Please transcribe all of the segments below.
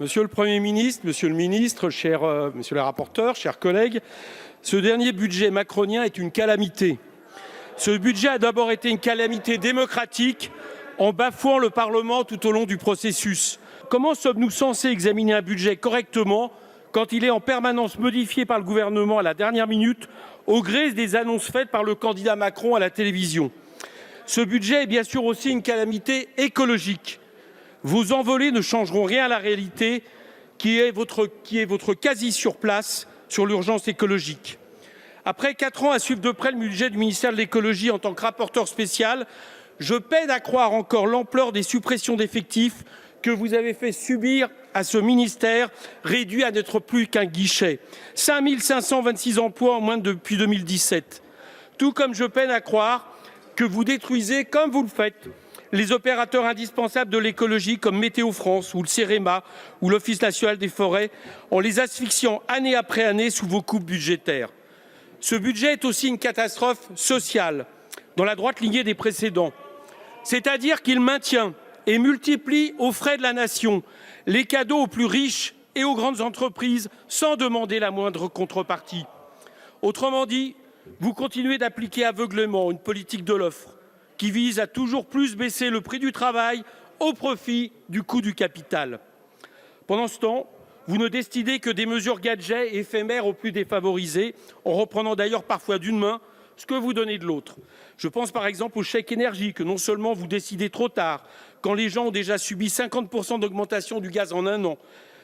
Monsieur le Premier ministre, Monsieur le Ministre, Monsieur le rapporteur, chers collègues, ce dernier budget macronien est une calamité. Ce budget a d'abord été une calamité démocratique en bafouant le Parlement tout au long du processus. Comment sommes-nous censés examiner un budget correctement quand il est en permanence modifié par le gouvernement à la dernière minute au gré des annonces faites par le candidat Macron à la télévision? Ce budget est bien sûr aussi une calamité écologique. Vos envolées ne changeront rien à la réalité qui est votre quasi sur place sur l'urgence écologique. Après 4 ans à suivre de près le budget du ministère de l'écologie en tant que rapporteur spécial, je peine à croire encore l'ampleur des suppressions d'effectifs que vous avez fait subir à ce ministère réduit à n'être plus qu'un guichet. 5 526 emplois en moins depuis 2017. Tout comme je peine à croire que vous détruisez, comme vous le faites, les opérateurs indispensables de l'écologie comme Météo France ou le CEREMA ou l'Office national des forêts en les asphyxiant année après année sous vos coupes budgétaires. Ce budget est aussi une catastrophe sociale dans la droite lignée des précédents. C'est-à-dire qu'il maintient et multiplie aux frais de la nation les cadeaux aux plus riches et aux grandes entreprises sans demander la moindre contrepartie. Autrement dit, vous continuez d'appliquer aveuglément une politique de l'offre qui vise à toujours plus baisser le prix du travail au profit du coût du capital. Pendant ce temps, vous ne décidez que des mesures gadgets éphémères aux plus défavorisés, en reprenant d'ailleurs parfois d'une main ce que vous donnez de l'autre. Je pense par exemple au chèque énergie que non seulement vous décidez trop tard, quand les gens ont déjà subi 50% d'augmentation du gaz en 1 an,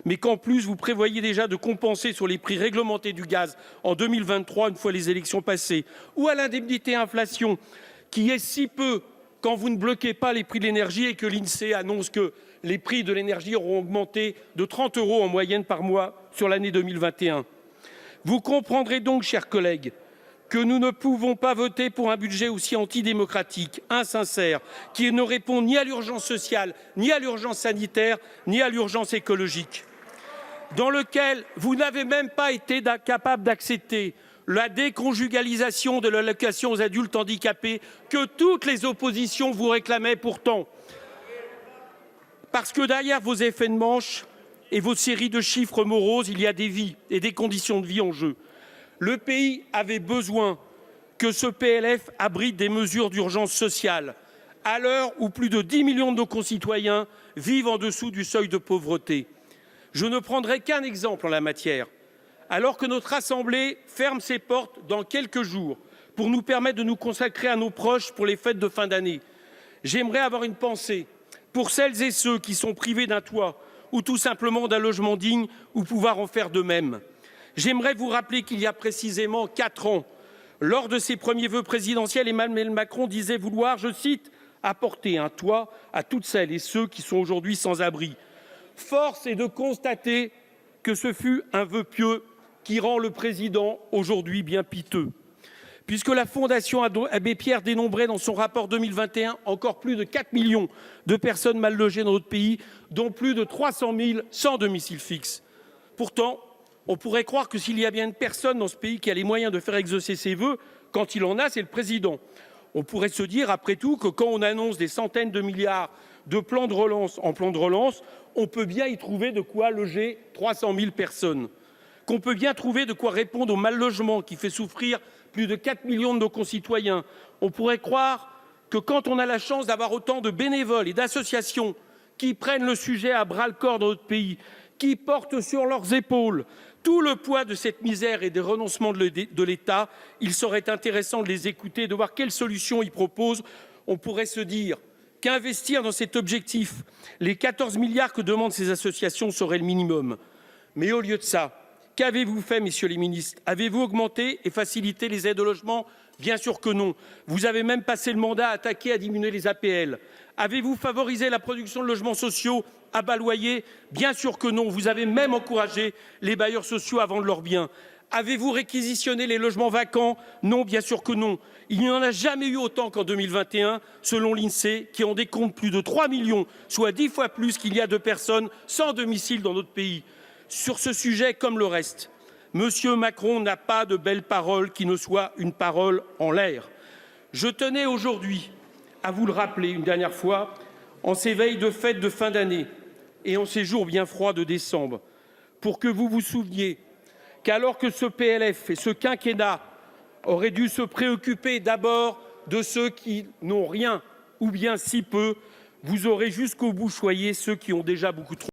mais qu'en plus vous prévoyez déjà de compenser sur les prix réglementés du gaz en 2023 une fois les élections passées, ou à l'indemnité inflation qui est si peu quand vous ne bloquez pas les prix de l'énergie et que l'INSEE annonce que les prix de l'énergie auront augmenté de 30 € en moyenne par mois sur l'année 2021. Vous comprendrez donc, chers collègues, que nous ne pouvons pas voter pour un budget aussi antidémocratique, insincère, qui ne répond ni à l'urgence sociale, ni à l'urgence sanitaire, ni à l'urgence écologique, dans lequel vous n'avez même pas été capable d'accepter la déconjugalisation de l'allocation aux adultes handicapés que toutes les oppositions vous réclamaient pourtant. Parce que derrière vos effets de manche et vos séries de chiffres moroses, il y a des vies et des conditions de vie en jeu. Le pays avait besoin que ce PLF abrite des mesures d'urgence sociale, à l'heure où plus de 10 millions de nos concitoyens vivent en dessous du seuil de pauvreté. Je ne prendrai qu'un exemple en la matière. Alors que notre Assemblée ferme ses portes dans quelques jours pour nous permettre de nous consacrer à nos proches pour les fêtes de fin d'année, j'aimerais avoir une pensée pour celles et ceux qui sont privés d'un toit ou tout simplement d'un logement digne ou pouvoir en faire de même. J'aimerais vous rappeler qu'il y a précisément 4 ans, lors de ses premiers vœux présidentiels, Emmanuel Macron disait vouloir, je cite, « apporter un toit à toutes celles et ceux qui sont aujourd'hui sans abri ». Force est de constater que ce fut un vœu pieux qui rend le président aujourd'hui bien piteux. Puisque la Fondation Abbé Pierre dénombrait dans son rapport 2021 encore plus de 4 millions de personnes mal logées dans notre pays, dont plus de 300 000 sans domicile fixe. Pourtant, on pourrait croire que s'il y a bien une personne dans ce pays qui a les moyens de faire exaucer ses vœux, quand il en a, c'est le président. On pourrait se dire, après tout, que quand on annonce des centaines de milliards de plans de relance en plan de relance, on peut bien y trouver de quoi loger 300 000 personnes. Qu'on peut bien trouver de quoi répondre au mal-logement qui fait souffrir plus de 4 millions de nos concitoyens. On pourrait croire que quand on a la chance d'avoir autant de bénévoles et d'associations qui prennent le sujet à bras-le-corps dans notre pays, qui portent sur leurs épaules tout le poids de cette misère et des renoncements de l'État, il serait intéressant de les écouter, de voir quelles solutions ils proposent. On pourrait se dire qu'investir dans cet objectif, les 14 milliards que demandent ces associations serait le minimum. Mais au lieu de ça, qu'avez-vous fait, messieurs les ministres? Avez-vous augmenté et facilité les aides au logement? Bien sûr que non. Vous avez même passé le mandat à attaquer à diminuer les APL. Avez-vous favorisé la production de logements sociaux à bas loyer? Bien sûr que non. Vous avez même encouragé les bailleurs sociaux à vendre leurs biens. Avez-vous réquisitionné les logements vacants? Non, bien sûr que non. Il n'y en a jamais eu autant qu'en 2021, selon l'INSEE, qui en décompte plus de 3 millions, soit 10 fois plus qu'il y a de personnes sans domicile dans notre pays. Sur ce sujet, comme le reste, M. Macron n'a pas de belles paroles qui ne soient une parole en l'air. Je tenais aujourd'hui à vous le rappeler une dernière fois, en ces veilles de fête de fin d'année, et en ces jours bien froids de décembre, pour que vous vous souveniez qu'alors que ce PLF et ce quinquennat auraient dû se préoccuper d'abord de ceux qui n'ont rien ou bien si peu, vous aurez jusqu'au bout choyé ceux qui ont déjà beaucoup trop.